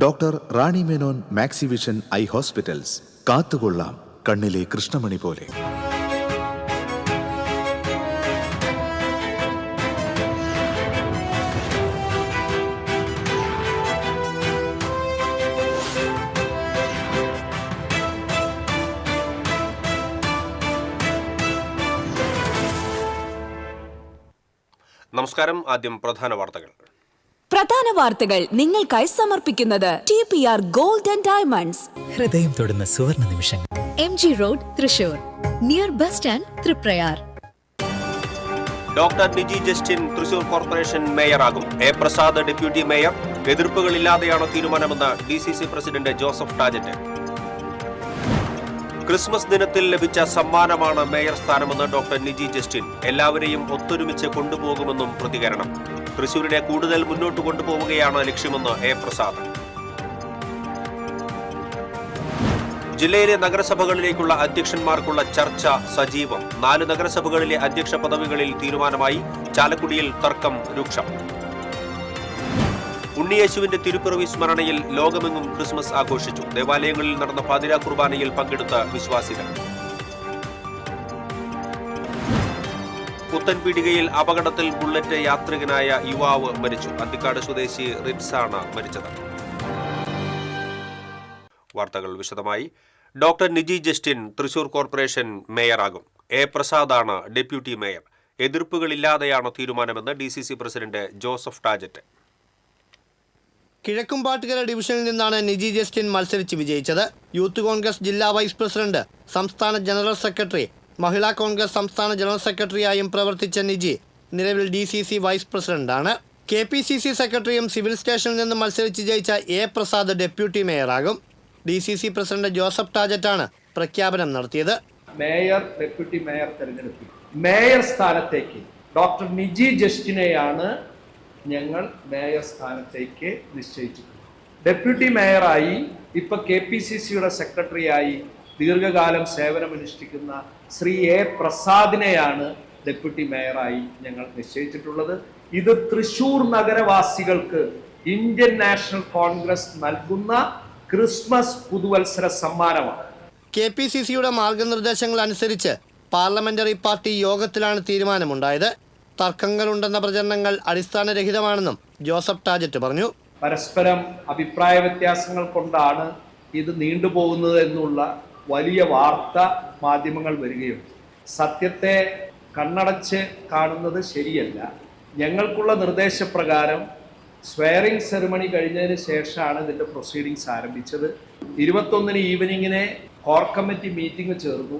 Doctor Rani Menon Maxivision I hospitals. കാത്തുകൊള്ളാം കണ്ണിലെ കൃഷ്ണമണി പോലെ. നമസ്കാരം. ആദ്യം പ്രധാന വാർത്തകൾ. നിങ്ങൾക്കായി സമർപ്പിക്കുന്നത് TPR ഗോൾഡ് ആൻഡ് ഡയമണ്ട്സ്. ഹൃദയം തൊടുന്ന സുവർണ നിമിഷങ്ങൾ. MG road, Thrissur, near bus stand, Triprayar. Doctor Niji Justin Thrissur corporation മേയറാകും. A Prasad deputy mayor. എതിർപ്പുകളില്ലാതെയാണ് തീരുമാനമെന്ന് DCC president Joseph Tajet. Christmas ദിനത്തിൽ ലഭിച്ച സമ്മാനമാണ് മേയർ സ്ഥാനമെന്ന് ഡോക്ടർ നിജി ജസ്റ്റിൻ. എല്ലാവരെയും ഒത്തൊരുമിച്ച് കൊണ്ടുപോകുമെന്നും പ്രതികരണം. തൃശൂരിനെ കൂടുതൽ മുന്നോട്ട് കൊണ്ടുപോവുകയാണ് ലക്ഷ്യമെന്ന് എ പ്രസാദ്. ജില്ലയിലെ നഗരസഭകളിലേക്കുള്ള അധ്യക്ഷന്മാർക്കുള്ള ചർച്ച സജീവം. 4 നഗരസഭകളിലെ അധ്യക്ഷ പദവികളിൽ തീരുമാനമായി. ചാലക്കുടിയിൽ തർക്കം രൂക്ഷം. ഉണ്ണിയേശുവിന്റെ തിരുപ്പിറവി സ്മരണയിൽ ലോകമെങ്ങും ക്രിസ്മസ് ആഘോഷിച്ചു. ദേവാലയങ്ങളിൽ നടന്ന പാതിരാ കുർബാനയിൽ പങ്കെടുത്ത വിശ്വാസികൾ. പുത്തൻപീടികയിൽ അപകടത്തിൽ ബുള്ളറ്റ് യാത്രികനായ യുവാവ് മരിച്ചു. അന്തിക്കാട് സ്വദേശി റിറ്റ്സാണ് മരിച്ചത്. വാർത്തകൾ വിശദമായി. Doctor Niji Justin Thrissur corporation മേയറാകും. എ പ്രസാദാണ് ഡെപ്യൂട്ടി മേയർ. എതിർപ്പുകളില്ലാതെയാണ് തീരുമാനമെന്ന് DCC president Joseph Tajet. Kizhakkumpattukara ഡിവിഷനിൽ നിന്നാണ് നിജി ജസ്റ്റിൻ മത്സരിച്ച് വിജയിച്ചത്. യൂത്ത് കോൺഗ്രസ് ജില്ലാ വൈസ് പ്രസിഡന്റ്, സംസ്ഥാന ജനറൽ സെക്രട്ടറി, മഹിളാ കോൺഗ്രസ് സംസ്ഥാന ജനറൽ സെക്രട്ടറിയായും പ്രവർത്തിച്ച നിജി നിലവിൽ DCC വൈസ് പ്രസിഡന്റാണ്. KPCC സെക്രട്ടറിയും സിവിൽ സ്റ്റേഷനിൽ നിന്ന് മത്സരിച്ച് ജയിച്ച എ പ്രസാദ് ഡെപ്യൂട്ടി മേയറാകും. DCC പ്രസിഡന്റ് ജോസഫ് ടാജറ്റാണ് പ്രഖ്യാപനം നടത്തിയത്. മേയർ, ഡെപ്യൂട്ടി മേയർ തെരഞ്ഞെടുപ്പിൽ മേയർ സ്ഥാനത്തേക്ക് ഡോക്ടർ നിജി ജസ്റ്റിനെയാണ് ഞങ്ങൾ മേയർ സ്ഥാനത്തേക്ക് നിശ്ചയിച്ചിട്ടുണ്ട്. ഡെപ്യൂട്ടി മേയറായി ഇപ്പൊ KPCCയുടെ സെക്രട്ടറിയായി ദീർഘകാലം സേവനമനുഷ്ഠിക്കുന്ന ശ്രീ എ പ്രസാദിനെയാണ് ഡെപ്യൂട്ടി മേയറായി ഞങ്ങൾ നിശ്ചയിച്ചിട്ടുള്ളത്. ഇത് തൃശൂർ നഗരവാസികൾക്ക് ഇന്ത്യൻ നാഷണൽ കോൺഗ്രസ് നൽകുന്ന ക്രിസ്മസ് പുതുവത്സര സമ്മാനമാണ്. KPCCയുടെ മാർഗനിർദ്ദേശങ്ങൾ അനുസരിച്ച് പാർലമെന്ററി പാർട്ടി യോഗത്തിലാണ് തീരുമാനമുണ്ടായത്. തർക്കങ്ങളുണ്ടെന്ന പ്രചരണങ്ങൾ അടിസ്ഥാനരഹിതമാണെന്നും ജോസഫ് ടാജറ്റ് പറഞ്ഞു. പരസ്പരം അഭിപ്രായ വ്യത്യാസങ്ങൾ കൊണ്ടാണ് ഇത് നീണ്ടുപോകുന്നത് എന്നുള്ള വലിയ വാർത്ത മാധ്യമങ്ങൾ വരികയുണ്ട്. സത്യത്തെ കണ്ണടച്ച് കാണുന്നത് ശരിയല്ല. ഞങ്ങൾക്കുള്ള നിർദ്ദേശപ്രകാരം സ്വയറിംഗ് സെറിമണി കഴിഞ്ഞതിന് ശേഷമാണ് ഇതിൻ്റെ പ്രൊസീഡിങ്സ് ആരംഭിച്ചത്. 21-ന് ഈവനിങ്ങിനെ കോർ കമ്മിറ്റി മീറ്റിംഗ് ചേർന്നു.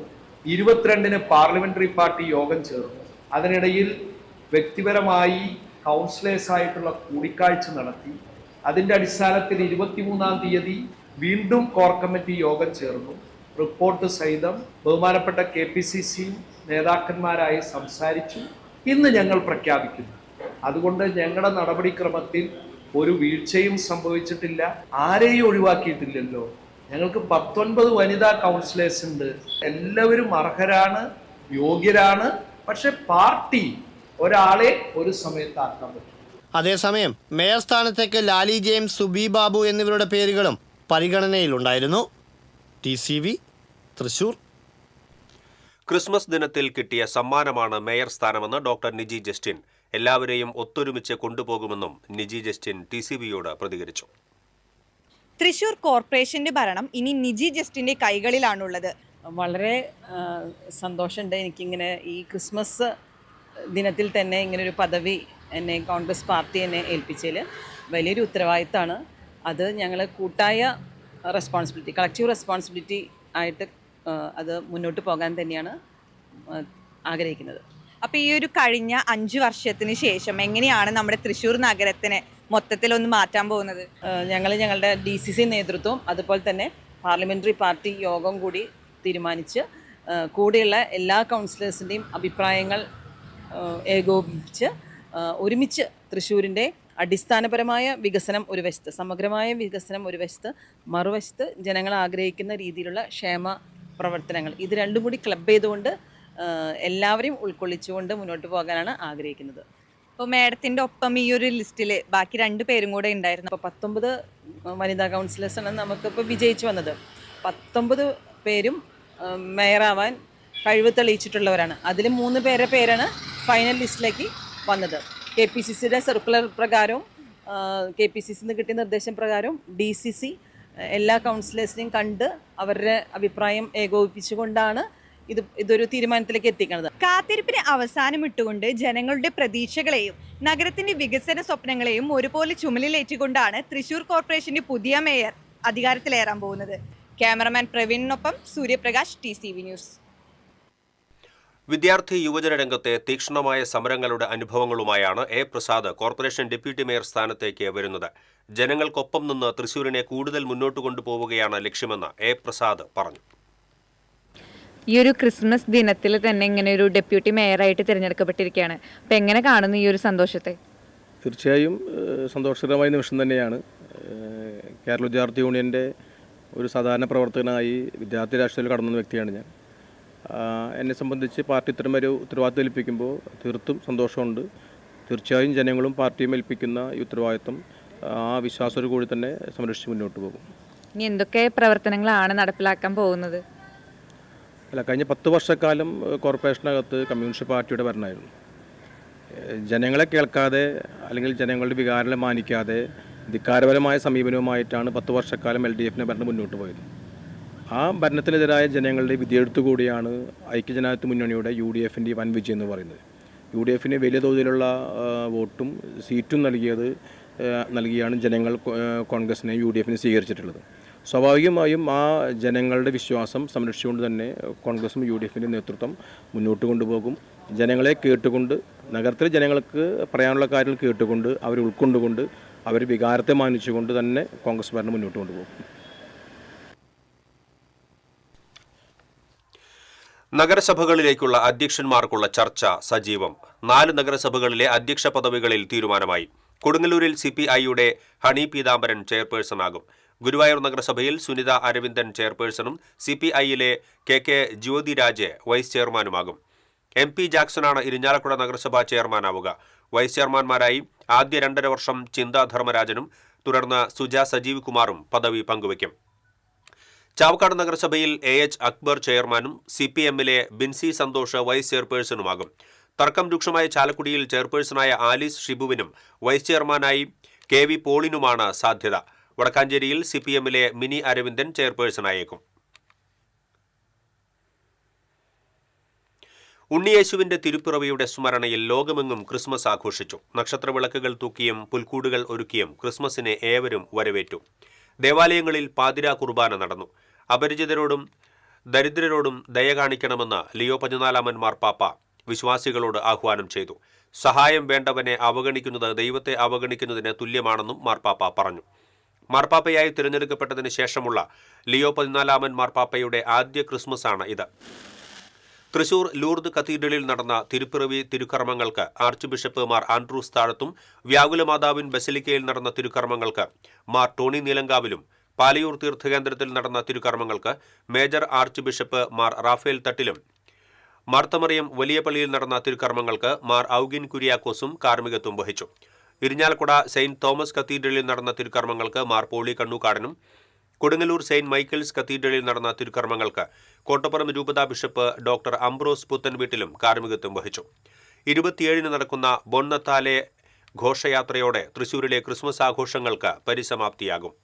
22-ന് പാർലമെന്ററി പാർട്ടി യോഗം ചേർന്നു. അതിനിടയിൽ വ്യക്തിപരമായി കൗൺസിലേഴ്സായിട്ടുള്ള കൂടിക്കാഴ്ച നടത്തി. അതിൻ്റെ അടിസ്ഥാനത്തിൽ 23-ാം തീയതി വീണ്ടും കോർ കമ്മിറ്റി യോഗം ചേർന്നു. റിപ്പോർട്ട് സഹിതം ബഹുമാനപ്പെട്ട KPCC നേതാക്കന്മാരായി സംസാരിച്ചു. ഇന്ന് ഞങ്ങൾ പ്രഖ്യാപിക്കുന്നു. അതുകൊണ്ട് ഞങ്ങളുടെ നടപടിക്രമത്തിൽ ഒരു വീഴ്ചയും സംഭവിച്ചിട്ടില്ല. ആരെയും ഒഴിവാക്കിയിട്ടില്ലല്ലോ. ഞങ്ങൾക്ക് 19 വനിതാ കൗൺസിലേഴ്സ് ഉണ്ട്. എല്ലാവരും അർഹരാണ്, യോഗ്യരാണ്. പക്ഷെ പാർട്ടി ഒരാളെ ഒരു സമയത്ത് ആക്കാൻ പറ്റും. അതേസമയം മേയർ സ്ഥാനത്തേക്ക് ലാലി ജെയിംസ്, സുബി ബാബു എന്നിവരുടെ പേരുകളും പരിഗണനയിലുണ്ടായിരുന്നു. TCV തൃശൂർ. ക്രിസ്മസ് ദിനത്തിൽ കിട്ടിയ സമ്മാനമാണ് മേയർ സ്ഥാനമെന്ന് ഡോക്ടർ നിജി ജസ്റ്റിൻ. എല്ലാവരെയും ഒത്തൊരുമിച്ച് കൊണ്ടുപോകുമെന്നും നിജി ജസ്റ്റിൻ TCVയോട് പ്രതികരിച്ചു. തൃശൂർ കോർപ്പറേഷന്റെ ഭരണം ഇനി നിജി ജസ്റ്റിന്റെ കൈകളിലാണുള്ളത്. വളരെ സന്തോഷമുണ്ട് എനിക്കിങ്ങനെ ഈ ക്രിസ്മസ് ദിനത്തിൽ തന്നെ ഇങ്ങനൊരു പദവി എന്നെ കോൺഗ്രസ് പാർട്ടി എന്നെ ഏൽപ്പിച്ചതിൽ വലിയൊരു ഉത്തരവാദിത്തമാണ്. അത് ഞങ്ങൾ കൂട്ടായ റെസ്പോൺസിബിലിറ്റി, കളക്റ്റീവ് റെസ്പോൺസിബിലിറ്റി ആയിട്ട് അത് മുന്നോട്ട് പോകാൻ തന്നെയാണ് ആഗ്രഹിക്കുന്നത്. അപ്പോൾ ഈ ഒരു കഴിഞ്ഞ 5 വർഷത്തിന് ശേഷം എങ്ങനെയാണ് നമ്മുടെ തൃശ്ശൂർ നഗരത്തിനെ മൊത്തത്തിലൊന്ന് മാറ്റാൻ പോകുന്നത്? ഞങ്ങളുടെ DCC നേതൃത്വം അതുപോലെ തന്നെ പാർലമെൻ്ററി പാർട്ടി യോഗം കൂടി തീരുമാനിച്ച് കൂടെയുള്ള എല്ലാ കൗൺസിലേഴ്സിൻ്റെയും അഭിപ്രായങ്ങൾ ഏകോപിപ്പിച്ച് ഒരുമിച്ച് തൃശ്ശൂരിൻ്റെ അടിസ്ഥാനപരമായ വികസനം ഒരു വശത്ത്, സമഗ്രമായ വികസനം ഒരു വശത്ത്, മറുവശത്ത് ജനങ്ങൾ ആഗ്രഹിക്കുന്ന രീതിയിലുള്ള ക്ഷേമ പ്രവർത്തനങ്ങൾ, ഇത് രണ്ടും കൂടി ക്ലബ് ചെയ്തുകൊണ്ട് എല്ലാവരെയും ഉൾക്കൊള്ളിച്ചുകൊണ്ട് മുന്നോട്ട് പോകാനാണ് ആഗ്രഹിക്കുന്നത്. അപ്പോൾ മാഡത്തിൻ്റെ ഒപ്പം ഈ ഒരു ലിസ്റ്റിൽ ബാക്കി 2 പേരും കൂടെ ഉണ്ടായിരുന്നു. അപ്പോൾ 19 വനിതാ കൗൺസിലേഴ്സാണ് നമുക്കിപ്പോൾ വിജയിച്ചു വന്നത്. 19 പേരും മേയറാവാൻ കഴിവ് തെളിയിച്ചിട്ടുള്ളവരാണ്. അതിൽ 3 പേരാണ് ഫൈനൽ ലിസ്റ്റിലേക്ക് വന്നത്. KPCCയുടെ സർക്കുലർ പ്രകാരവും KPCC നിന്ന് കിട്ടിയ നിർദ്ദേശം പ്രകാരവും DCC എല്ലാ കൗൺസിലേഴ്സിനെയും കണ്ട് അവരുടെ അഭിപ്രായം ഏകോപിപ്പിച്ചുകൊണ്ടാണ് ഇതൊരു തീരുമാനത്തിലേക്ക് എത്തിക്കുന്നത്. കാത്തിരിപ്പിന് അവസാനം ഇട്ടുകൊണ്ട് ജനങ്ങളുടെ പ്രതീക്ഷകളെയും നഗരത്തിന്റെ വികസന സ്വപ്നങ്ങളെയും ഒരുപോലെ ചുമലിലേറ്റുകൊണ്ടാണ് തൃശൂർ കോർപ്പറേഷന്റെ പുതിയ മേയർ അധികാരത്തിലേറാൻ പോകുന്നത്. ക്യാമറമാൻ പ്രവീണിനൊപ്പം സൂര്യപ്രകാശ്, TCV ന്യൂസ്. വിദ്യാർത്ഥി യുവജന രംഗത്തെ തീക്ഷ്ണമായ സമരങ്ങളുടെ അനുഭവങ്ങളുമായാണ് A. Prasad corporation deputy mayor സ്ഥാനത്തേക്ക് വരുന്നത്. ജനങ്ങൾക്കൊപ്പം നിന്ന് തൃശൂരിനെ കൂടുതൽ മുന്നോട്ട് കൊണ്ടുപോവുകയാണ് ലക്ഷ്യമെന്ന് A. പ്രസാദ് പറഞ്ഞു. ഈ ഒരു ക്രിസ്മസ് ദിനത്തിൽ തന്നെ ഇങ്ങനെ ഒരു ഡെപ്യൂട്ടി മേയറായിട്ട് തിരഞ്ഞെടുക്കപ്പെട്ടിരിക്കുകയാണ്. അപ്പം എങ്ങനെ കാണുന്നു ഈ ഒരു സന്തോഷത്തെ? തീർച്ചയായും സന്തോഷകരമായ നിമിഷം തന്നെയാണ്. കേരള വിദ്യാർത്ഥി യൂണിയൻ്റെ ഒരു സാധാരണ പ്രവർത്തകനായി വിദ്യാർത്ഥി രാഷ്ട്രീയത്തിൽ കടന്ന വ്യക്തിയാണ് ഞാൻ. എന്നെ സംബന്ധിച്ച് പാർട്ടി ഇത്തരമൊരു ഉത്തരവാദിത്വം ഏൽപ്പിക്കുമ്പോൾ തീർത്തും സന്തോഷമുണ്ട്. തീർച്ചയായും ജനങ്ങളും പാർട്ടിയും ഏൽപ്പിക്കുന്ന ഈ ഉത്തരവാദിത്വം ആ വിശ്വാസത്തോടു കൂടി തന്നെ സംരക്ഷിച്ച് മുന്നോട്ട് പോകും. ഇനി എന്തൊക്കെ പ്രവർത്തനങ്ങളാണ് നടപ്പിലാക്കാൻ പോകുന്നത്? അല്ല, കഴിഞ്ഞ 10 വർഷക്കാലം കോർപ്പറേഷനകത്ത് കമ്മ്യൂണിസ്റ്റ് പാർട്ടിയുടെ ഭരണമായിരുന്നു. ജനങ്ങളെ കേൾക്കാതെ അല്ലെങ്കിൽ ജനങ്ങളുടെ വികാരങ്ങളെ മാനിക്കാതെ ധിക്കാരപരമായ സമീപനവുമായിട്ടാണ് 10 വർഷക്കാലം LDFിൻ്റെ ഭരണം മുന്നോട്ട് പോയത്. ആ ഭരണത്തിനെതിരായ ജനങ്ങളുടെ വിധിയെഴുത്തുകൂടിയാണ് ഐക്യജനാധിപത്യ മുന്നണിയുടെ UDFിൻ്റെ വൻ വിജയം എന്ന് പറയുന്നത്. UDFിന് വലിയ തോതിലുള്ള വോട്ടും സീറ്റും നൽകിയാണ് ജനങ്ങൾ കോൺഗ്രസിനെ UDFിനെ സ്വീകരിച്ചിട്ടുള്ളത്. സ്വാഭാവികമായും ആ ജനങ്ങളുടെ വിശ്വാസം സംരക്ഷിച്ചുകൊണ്ട് തന്നെ കോൺഗ്രസും UDFിൻ്റെ നേതൃത്വം മുന്നോട്ട് കൊണ്ടുപോകും. ജനങ്ങളെ കേട്ടുകൊണ്ട്, നഗരത്തിലെ ജനങ്ങൾക്ക് പറയാനുള്ള കാര്യങ്ങൾ കേട്ടുകൊണ്ട്, അവർ ഉൾക്കൊണ്ടുകൊണ്ട്, അവർ വികാരത്തെ മാനിച്ചുകൊണ്ട് തന്നെ കോൺഗ്രസ് ഭരണം മുന്നോട്ട് കൊണ്ടുപോകും. നഗരസഭകളിലേക്കുള്ള അധ്യക്ഷന്മാർക്കുള്ള ചർച്ച സജീവം. 4 നഗരസഭകളിലെ അധ്യക്ഷ പദവികളിൽ തീരുമാനമായി. കൊടുങ്ങല്ലൂരിൽ CPIയുടെ ഹണി പീതാംബരൻ ചെയർപേഴ്സണാകും. ഗുരുവായൂർ നഗരസഭയിൽ സുനിത അരവിന്ദൻ ചെയർപേഴ്സണും CPIയിലെ KK ജ്യോതിരാജ് വൈസ് ചെയർമാനുമാകും. MP ജാക്സനാണ് ഇരിഞ്ഞാലക്കുട നഗരസഭാ ചെയർമാനാവുക. വൈസ് ചെയർമാൻമാരായി ആദ്യ 2.5 വർഷം ചിന്താ ധർമ്മരാജനും തുടർന്ന് സുജ സജീവ് കുമാറും പദവി പങ്കുവയ്ക്കും. ചാവക്കാട് നഗരസഭയിൽ AH അക്ബർ ചെയർമാനും CPMലെ ബിൻസി സന്തോഷ് വൈസ് ചെയർപേഴ്സണുമാകും. തർക്കം രൂക്ഷമായ ചാലക്കുടിയിൽ ചെയർപേഴ്സണായ ആലീസ് ഷിബുവിനും വൈസ് ചെയർമാനായി KV പോളിനുമാണ് സാധ്യത. വടക്കാഞ്ചേരിയിൽ CPMലെ മിനി അരവിന്ദൻ ചെയർപേഴ്സണായേക്കും. ഉണ്ണിയേശുവിന്റെ തിരുപ്പിറവിയുടെ സ്മരണയിൽ ലോകമെങ്ങും ക്രിസ്മസ് ആഘോഷിച്ചു. നക്ഷത്രവിളക്കുകൾ തൂക്കിയും പുൽക്കൂടുകൾ ഒരുക്കിയും ക്രിസ്മസിനെ ഏവരും വരവേറ്റു. ദേവാലയങ്ങളിൽ പാതിരാ കുർബാന നടന്നു. അപരിചിതരോടും ദരിദ്രരോടും ദയ കാണിക്കണമെന്ന് ലിയോ 14 മാർപ്പാപ്പ വിശ്വാസികളോട് ആഹ്വാനം ചെയ്തു. സഹായം വേണ്ടവനെ അവഗണിക്കുന്നത് ദൈവത്തെ അവഗണിക്കുന്നതിന് തുല്യമാണെന്നും മാർപ്പാപ്പ പറഞ്ഞു. മാർപ്പാപ്പയായി തിരഞ്ഞെടുക്കപ്പെട്ടതിന് ശേഷമുള്ള ലിയോ 14 മാർപ്പാപ്പയുടെ ആദ്യ ക്രിസ്മസാണ് ഇത്. തൃശൂർ ലൂർദ് കത്തീഡ്രലിൽ നടന്ന തിരുപ്പിറവി തിരുക്കർമ്മങ്ങൾക്ക് ആർച്ച് ബിഷപ്പ് മാർ ആൻഡ്രൂസ് താഴത്തും, വ്യാകുലമാതാവിൻ ബസിലിക്കയിൽ നടന്ന തിരുക്കർമ്മങ്ങൾക്ക് മാർ ടോണി നീലങ്കാവിലും, പാലയൂർ തീർത്ഥകേന്ദ്രത്തിൽ നടന്ന തിരുക്കർമ്മങ്ങൾക്ക് major archbishop Mar Raphael തട്ടിലും, മാർത്തമറിയം വലിയ പള്ളിയിൽ നടന്ന തിരുക്കർമ്മങ്ങൾക്ക് മാർ ഔഗിൻ കുര്യാക്കോസും കാർമ്മികത്വം വഹിച്ചു. ഇരിഞ്ഞാലക്കുട സെയിന്റ് തോമസ് കത്തീഡ്രലിൽ നടന്ന തിരുക്കർമ്മങ്ങൾക്ക് മാർ പോളി കണ്ണൂക്കാടനും, കൊടുങ്ങല്ലൂർ സെയിന്റ് മൈക്കിൾസ് കത്തീഡ്രലിൽ നടന്ന തിരുക്കർമ്മങ്ങൾക്ക് കോട്ടപ്പുറം രൂപതാ ബിഷപ്പ് ഡോക്ടർ അംബ്രോസ് പുത്തൻവീട്ടിലും കാർമ്മികത്വം വഹിച്ചു. 27 നടക്കുന്ന ബൊണ്ണത്താലെ ഘോഷയാത്രയോടെ തൃശൂരിലെ ക്രിസ്മസ് ആഘോഷങ്ങൾക്ക് പരിസമാപ്തിയാകും.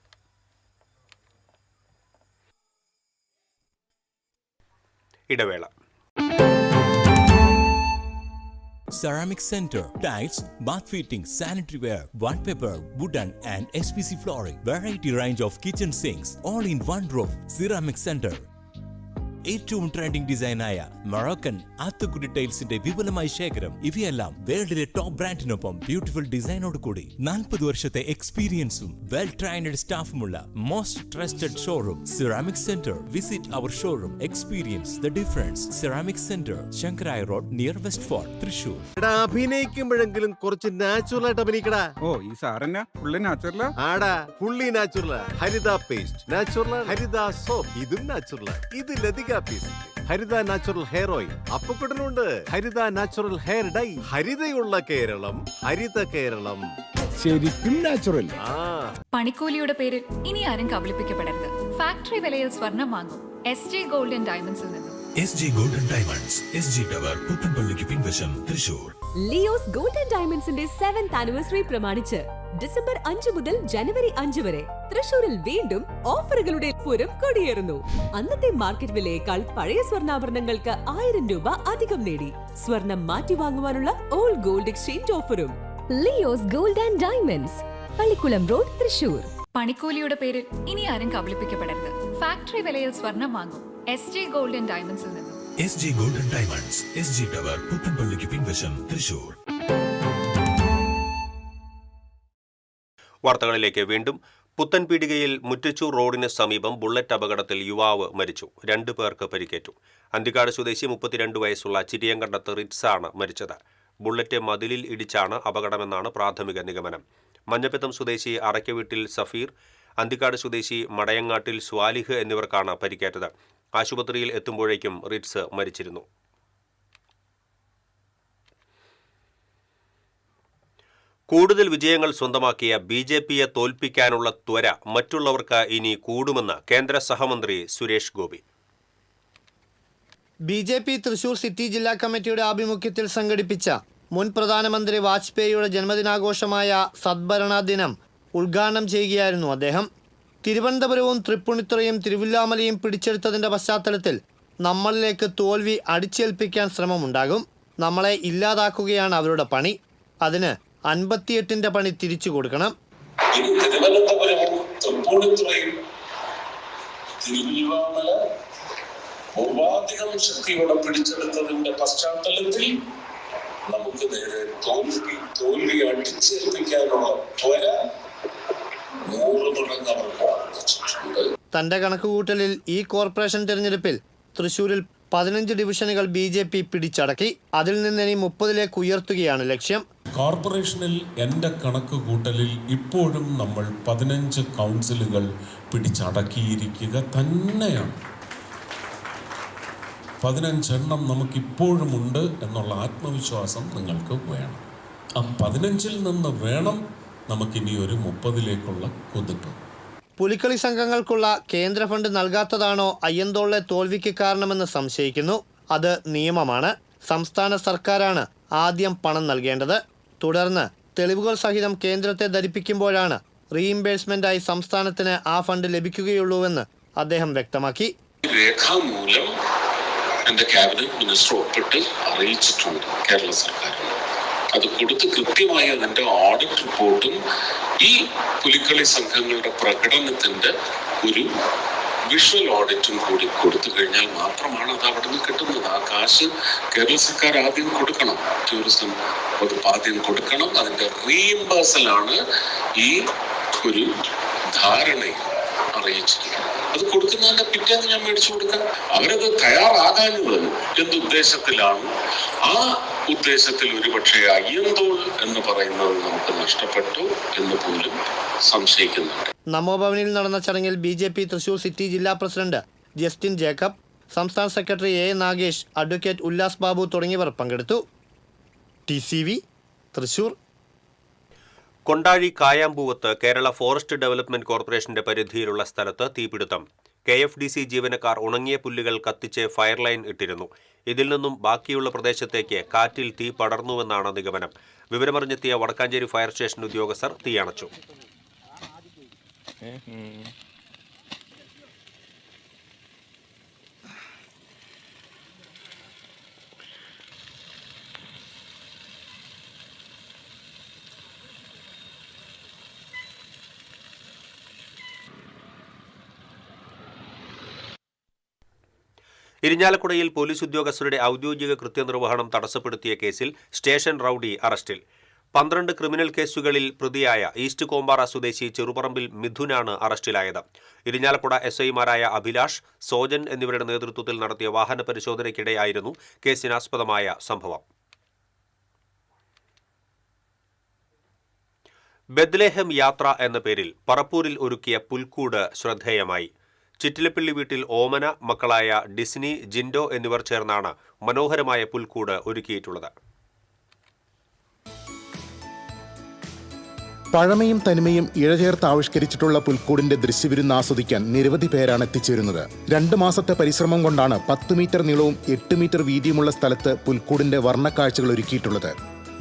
ഇടവേള. Ceramic Center, tiles, bath fittings, sanitary ware, wallpaper, wooden and SPC flooring, variety range of kitchen sinks, all in one roof. Ceramic Center. ഏറ്റവും ട്രെൻഡിംഗ് ഡിസൈനായ മൊറോക്കൻ ആത്തുക്കുടി ടൈൽസിന്റെ വിപുലമായ ശേഖരം. ഇവയെല്ലാം വേൾഡിലെ ടോപ്പ് ബ്രാൻഡിനൊപ്പം ബ്യൂട്ടിഫുൾ ഡിസൈനോട് കൂടി 40 വർഷത്തെ എക്സ്പീരിയൻസും വെൽ ട്രെയിൻഡ് സ്റ്റാഫുമുള്ള most trusted showroom ceramic centre. Visit our showroom, experience the difference. Ceramic centre, Sankarayya road, near west fort, Thrissur. അഭിനയിക്കുമ്പോഴെങ്കിലും കുറച്ച് നാച്ചുറൽ ആയിട്ട് അഭിനയിക്കടാ. ഓ, ഈ സാറന്നെ ഫുള്ളി നാച്ചുറലാ? ആടാ, ഫുള്ളി നാച്ചുറലാ. ഹരിത പേസ്റ്റ് നാച്ചുറൽ, ഹരിത സോപ്പ് ഇതും നാച്ചുറൽ. ഇത് ലതിക പേസ്റ്റ്. ഹരിത നാച്ചുറൽ ഹെയർ ഓയിൽ. അപ്പക്കുട്ടനുണ്ട് ഹരിത natural hair dye. ഹരിതയുള്ള Keralam, Haritha Keralam, ശരിക്കും natural. പണിക്കൂലിയുടെ പേരിൽ ഇനി ആരും കബളിപ്പിക്കപ്പെടരുത്. ഫാക്ടറി വിലയിൽ സ്വർണം വാങ്ങും SJ ഗോൾഡ് ആൻഡ് ഡയമണ്ട്സിൽ നിന്നും. SJ Gold and Diamonds, SG Tower, പുത്തൻപള്ളിക്ക് പിൻവശം, തൃശൂർ. ലിയോസ് ഗോൾഡ് ആൻഡ് ഡയമണ്ട്സിന്റെ 7th ആനിവേഴ്സറി പ്രമാണിച്ച് ഡിസംബർ 5 മുതൽ ജനുവരി 5 വരെ തൃശൂരിൽ വീണ്ടും ഓഫറുകളുടെ പൂരം കൊടിയേറുന്നു. അന്നത്തെ മാർക്കറ്റ് വിലയേക്കാൾ പഴയ സ്വർണ്ണാഭരണങ്ങൾക്ക് 1000 രൂപ അധികം നേടി. സ്വർണം മാറ്റി വാങ്ങുവാനുള്ള ഓൾഡ് ഗോൾഡ് എക്സ്ചേഞ്ച് ഓഫറും. Leo's gold and diamonds, Pallikulam road, Thrissur. പണിക്കൂലിയുടെ പേരിൽ ഇനി ആരും കബളിപ്പിക്കപ്പെടരുത്. ഫാക്ടറി വിലയിൽ സ്വർണം വാങ്ങും SJ ഗോൾഡ് ആൻഡ് ഡയമണ്ട്സിൽ നിന്നും. SJ Gold and Diamonds, SG Tower, പുത്തൻപള്ളിക്ക് പിൻവശം, തൃശൂർ. വാർത്തകളിലേക്ക് വീണ്ടും. പുത്തൻപീടികയിൽ മുറ്റച്ചൂർ റോഡിന് സമീപം ബുള്ളറ്റ് അപകടത്തിൽ യുവാവ് മരിച്ചു. 2 പേർക്ക് പരിക്കേറ്റു. അന്തിക്കാട് സ്വദേശി 32 വയസ്സുള്ള ചിരിയങ്കണ്ടത്ത് റിറ്റ്സാണ് മരിച്ചത്. ബുള്ളറ്റ് മതിലിൽ ഇടിച്ചാണ് അപകടമെന്നാണ് പ്രാഥമിക നിഗമനം. മഞ്ഞപ്പിത്തം സ്വദേശി അറയ്ക്കവീട്ടിൽ സഫീർ, അന്തിക്കാട് സ്വദേശി മടയങ്ങാട്ടിൽ സ്വാലിഹ് എന്നിവർക്കാണ് പരിക്കേറ്റത്. ആശുപത്രിയിൽ എത്തുമ്പോഴേക്കും റിറ്റ്സ് മരിച്ചിരുന്നു. കൂടുതൽ വിജയങ്ങൾ സ്വന്തമാക്കിയ BJPയെ തോൽപ്പിക്കാനുള്ള ത്വര മറ്റുള്ളവർക്ക് ഇനി കൂടുമെന്ന് കേന്ദ്ര സഹമന്ത്രി സുരേഷ് ഗോപി. BJP തൃശൂർ സിറ്റി ജില്ലാ കമ്മിറ്റിയുടെ ആഭിമുഖ്യത്തിൽ സംഘടിപ്പിച്ച മുൻ പ്രധാനമന്ത്രി വാജ്പേയിയുടെ ജന്മദിനാഘോഷമായ സദ്ഭരണ ദിനം ഉദ്ഘാടനം ചെയ്യുകയായിരുന്നു അദ്ദേഹം. തിരുവനന്തപുരവും തൃപ്പൂണിത്തുറയും തിരുവില്ലാമലയും പിടിച്ചെടുത്തതിൻ്റെ പശ്ചാത്തലത്തിൽ നമ്മളിലേക്ക് തോൽവി അടിച്ചേൽപ്പിക്കാൻ ശ്രമമുണ്ടാകും. നമ്മളെ ഇല്ലാതാക്കുകയാണ് അവരുടെ പണി. അതിന് 58ന്റെ പണി തിരിച്ചു കൊടുക്കണം. തിരുവനന്തപുരവും തൃപ്പൂണിത്തുറയും തിരുവില്ലാമല പൂർവാധികം ശക്തിയോടെ പിടിച്ചെടുത്തതിന്റെ പശ്ചാത്തലത്തിൽ നമുക്ക് നേരെ തോൽവി അടിച്ചേൽപ്പിക്കാനുള്ള ത്വര 100 മടങ്ങ് അവർക്ക് വർദ്ധിച്ചിട്ടുണ്ട്. തന്റെ കണക്കുകൂട്ടലിൽ ഈ കോർപ്പറേഷൻ തെരഞ്ഞെടുപ്പിൽ തൃശൂരിൽ 15 ഡിവിഷനുകൾ BJP പിടിച്ചടക്കി. അതിൽ നിന്ന് ഇനി 30ലേക്ക് ഉയർത്തുകയാണ് ലക്ഷ്യം. കോർപ്പറേഷനിൽ എൻ്റെ കണക്ക് കൂട്ടലിൽ ഇപ്പോഴും നമ്മൾ 15 കൗൺസിലുകൾ പിടിച്ചടക്കിയിരിക്കുക തന്നെയാണ്. 15 എണ്ണം നമുക്കിപ്പോഴുമുണ്ട് എന്നുള്ള ആത്മവിശ്വാസം നിങ്ങൾക്ക് വേണം. ആ 15ൽ നിന്ന് വേണം നമുക്കിനി ഒരു 30ലേക്കുള്ള കുതിപ്പ്. പുലിക്കളി സംഘങ്ങൾക്കുള്ള കേന്ദ്ര ഫണ്ട് നൽകാത്തതാണോ അയ്യന്തോളിലെ തോൽവിക്ക് കാരണമെന്ന് സംശയിക്കുന്നു. അത് നിയമമാണ്. സംസ്ഥാന സർക്കാരാണ് ആദ്യം പണം നൽകേണ്ടത്. തുടർന്ന് തെളിവുകൾ സഹിതം കേന്ദ്രത്തെ ധരിപ്പിക്കുമ്പോഴാണ് റീഇംബേഴ്സ്മെന്റായി സംസ്ഥാനത്തിന് ആ ഫണ്ട് ലഭിക്കുകയുള്ളൂവെന്ന് അദ്ദേഹം വ്യക്തമാക്കി. രേഖാമൂലം എൻ്റെ ക്യാബിനറ്റ് മിനിസ്റ്റർ ഒപ്പിട്ട് അറിയിച്ചിട്ടുണ്ട് കേരള സർക്കാർ. അത് കൊടുത്ത് കൃത്യമായി അതിൻ്റെ ഓഡിറ്റ് റിപ്പോർട്ടും ഈ പുലിക്കളി സംഘങ്ങളുടെ പ്രകടനത്തിൻ്റെ ഒരു വിഷ്വൽ ഓഡിറ്റും കൂടി കൊടുത്തു കഴിഞ്ഞാൽ മാത്രമാണ് അത് അവിടെ നിന്ന് കിട്ടുന്നത്. ആ കാശ് കേരള സർക്കാർ ആദ്യം കൊടുക്കണം, ടൂറിസം വകുപ്പ് ആദ്യം കൊടുക്കണം. അതിൻ്റെ റീഇംബേഴ്സലാണ് ഈ ഒരു ധാരണയിൽ അറിയിച്ചിരിക്കുന്നത്. അത് കൊടുക്കുന്നതിന്റെ പിറ്റേന്ന് ഞാൻ മേടിച്ചു കൊടുക്കാം. അവരത് തയ്യാറാകാഞ്ഞത് എന്തുദ്ദേശത്തിലാണ്? ആ ഉദ്ദേശത്തിൽ ഒരുപക്ഷെ അയ്യന്തോൾ എന്ന് പറയുന്നത് നമുക്ക് നഷ്ടപ്പെട്ടു എന്ന് പോലും സംശയിക്കുന്നുണ്ട്. നമോഭവനിൽ നടന്ന ചടങ്ങിൽ BJP തൃശൂർ സിറ്റി ജില്ലാ പ്രസിഡന്റ് ജസ്റ്റിൻ ജേക്കബ്, സംസ്ഥാന secretary A. Nagesh, advocate Ullas Babu തുടങ്ങിയവർ പങ്കെടുത്തു. TCV തൃശൂർ. കൊണ്ടാഴി കായാമ്പൂവത്ത് കേരള ഫോറസ്റ്റ് ഡെവലപ്മെന്റ് കോർപ്പറേഷന്റെ പരിധിയിലുള്ള സ്ഥലത്ത് തീപിടുത്തം. KFDC ജീവനക്കാർ ഉണങ്ങിയ പുല്ലുകൾ കത്തിച്ച് ഫയർ ലൈൻ ഇട്ടിരുന്നു. ഇതിൽ നിന്നും ബാക്കിയുള്ള പ്രദേശത്തേക്ക് കാറ്റിൽ തീ പടർന്നുവെന്നാണ് നിഗമനം. വിവരമറിഞ്ഞെത്തിയ വടക്കാഞ്ചേരി ഫയർ സ്റ്റേഷൻ ഉദ്യോഗസ്ഥർ തീയണച്ചു. ഇരിഞ്ഞാലക്കുടയിൽ പോലീസ് ഉദ്യോഗസ്ഥരുടെ ഔദ്യോഗിക കൃത്യനിർവഹണം തടസ്സപ്പെടുത്തിയ കേസിൽ സ്റ്റേഷൻ റൌഡി അറസ്റ്റിൽ. 12 ക്രിമിനൽ കേസുകളിൽ പ്രതിയായ ഈസ്റ്റ് കോമ്പാറ സ്വദേശി ചെറുപറമ്പിൽ മിഥുനാണ് അറസ്റ്റിലായത്. ഇരിഞ്ഞാലക്കുട SIമാരായ അഭിലാഷ്, സോജൻ എന്നിവരുടെ നേതൃത്വത്തിൽ നടത്തിയ വാഹന പരിശോധനയ്ക്കിടെയായിരുന്നു കേസിനാസ്പദമായ സംഭവം. ബെത്ലഹേം യാത്ര എന്ന പേരിൽ പറപ്പൂരിൽ ഒരുക്കിയ പുൽക്കൂട് ശ്രദ്ധേയമായി. ചിറ്റിലപ്പള്ളി വീട്ടിൽ ഓമന മക്കളായ ഡിസ്നി, ജിൻഡോ എന്നിവർ ചേർന്നാണ് മനോഹരമായ പുൽക്കൂട് ഒരുക്കിയിട്ടുള്ളത്. പഴമയും തനിമയും ഇഴചേർത്ത് ആവിഷ്കരിച്ചിട്ടുള്ള പുൽക്കൂടിന്റെ ദൃശ്യവിരുന്ന് ആസ്വദിക്കാൻ നിരവധി പേരാണ് എത്തിച്ചേരുന്നത്. 2 മാസത്തെ പരിശ്രമം കൊണ്ടാണ് 10 മീറ്റർ നീളവും 8 മീറ്റർ വീതിയുമുള്ള സ്ഥലത്ത് പുൽക്കൂടിന്റെ വർണ്ണക്കാഴ്ചകൾ ഒരുക്കിയിട്ടുള്ളത്.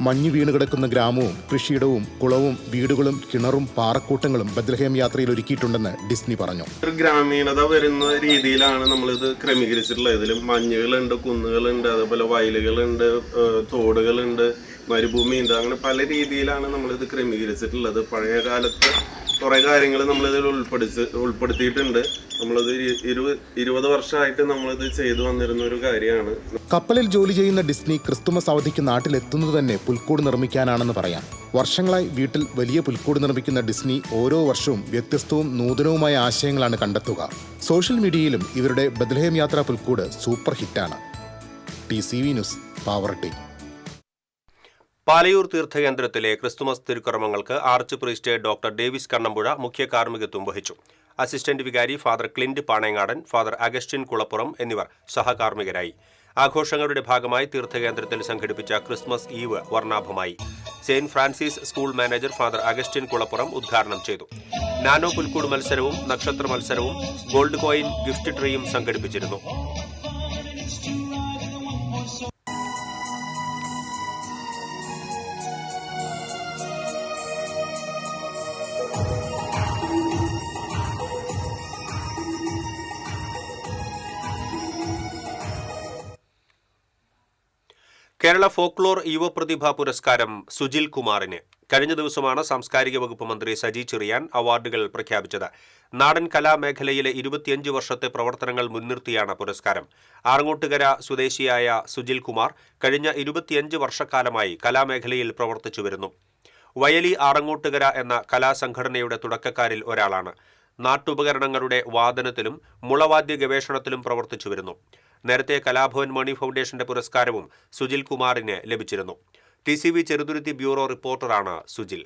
മഞ്ഞു വീണുകിടക്കുന്ന ഗ്രാമവും കൃഷിയിടവും കുളവും വീടുകളും കിണറും പാറക്കൂട്ടങ്ങളും ബത്ലഹേം യാത്രയിൽ ഒരുക്കിയിട്ടുണ്ടെന്ന് ഡിസ്നി പറഞ്ഞു. ഒരു ഗ്രാമീണത വരുന്ന രീതിയിലാണ് നമ്മളിത് ക്രമീകരിച്ചിട്ടുള്ളത്. ഇതിൽ മഞ്ഞുകളുണ്ട്, കുന്നുകളുണ്ട്, അതേപോലെ വയലുകളുണ്ട്, തോടുകളുണ്ട്, മരുഭൂമിയുണ്ട്. അങ്ങനെ പല രീതിയിലാണ് നമ്മളിത് ക്രമീകരിച്ചിട്ടുള്ളത്. പഴയ കാലത്ത് കുറേ കാര്യങ്ങൾ നമ്മളിതിൽ ഉൾപ്പെടുത്തിയിട്ടുണ്ട്. നമ്മളിത് 20 വർഷമായിട്ട് നമ്മളിത് ചെയ്തു വന്നിരുന്ന ഒരു കാര്യമാണ്. കപ്പലിൽ ജോലി ചെയ്യുന്ന ഡിസ്നി ക്രിസ്തുമസ് അവധിക്ക് നാട്ടിലെത്തുന്നത് തന്നെ പുൽക്കൂട് നിർമ്മിക്കാനാണെന്ന് പറയാം. വർഷങ്ങളായി വീട്ടിൽ വലിയ പുൽക്കൂട് നിർമ്മിക്കുന്ന ഡിസ്നി ഓരോ വർഷവും വ്യത്യസ്തവും നൂതനവുമായ ആശയങ്ങളാണ് കണ്ടെത്തുക. സോഷ്യൽ മീഡിയയിലും ഇവരുടെ ബത്ലഹേം യാത്രാ പുൽക്കൂട് സൂപ്പർ ഹിറ്റാണ്. TCV news, Pavaratti. പാലയൂർ തീർത്ഥകേന്ദ്രത്തിലെ ക്രിസ്തുമസ് തിരുക്കർമ്മങ്ങൾക്ക് arch priest doctor Davis Kannambuzha മുഖ്യ കാർമ്മികത്വം വഹിച്ചു. അസിസ്റ്റന്റ് വികാരി father Clint Panengadan, father Augustine Kulappuram എന്നിവർ സഹകാർമ്മികരായി. ആഘോഷങ്ങളുടെ ഭാഗമായി തീർത്ഥകേന്ദ്രത്തിൽ സംഘടിപ്പിച്ച ക്രിസ്മസ് ഈവ് വർണ്ണാഭമായി. Saint Francis school manager father Augustine Kulappuram ഉദ്ഘാടനം ചെയ്തു. നാനോ പുൽക്കൂട് മത്സരവും നക്ഷത്ര മത്സരവും ഗോൾഡ് കോയിൻ ഗിഫ്റ്റ് ട്രീയും സംഘടിപ്പിച്ചിരുന്നു. കേരള ഫോക്ലോർ യുവപ്രതിഭാ പുരസ്കാരം സുജിൽ കുമാറിന്. കഴിഞ്ഞ ദിവസമാണ് സാംസ്കാരിക വകുപ്പ് മന്ത്രി സജി ചെറിയാൻ അവാർഡുകൾ പ്രഖ്യാപിച്ചത്. നാടൻ കലാമേഖലയിലെ 25 വർഷത്തെ പ്രവർത്തനങ്ങൾ മുൻനിർത്തിയാണ് പുരസ്കാരം. ആറങ്ങോട്ടുകര സ്വദേശിയായ സുജിൽ കുമാർ കഴിഞ്ഞ 25 വർഷക്കാലമായി കലാമേഖലയിൽ പ്രവർത്തിച്ചു വരുന്നു. വയലി ആറങ്ങോട്ടുകര എന്ന കലാസംഘടനയുടെ തുടക്കക്കാരിൽ ഒരാളാണ്. നാട്ടുപകരണങ്ങളുടെ വാദനത്തിലും മുളവാദ്യ ഗവേഷണത്തിലും പ്രവർത്തിച്ചു വരുന്നു. നേരത്തെ കലാഭവൻ മണി ഫൗണ്ടേഷന്റെ പുരസ്കാരവും സുജിൽ കുമാറിന് ലഭിച്ചിരുന്നു. TCV ചെറുതുരുത്തി ബ്യൂറോ റിപ്പോർട്ടറാണ് സുജിൽ.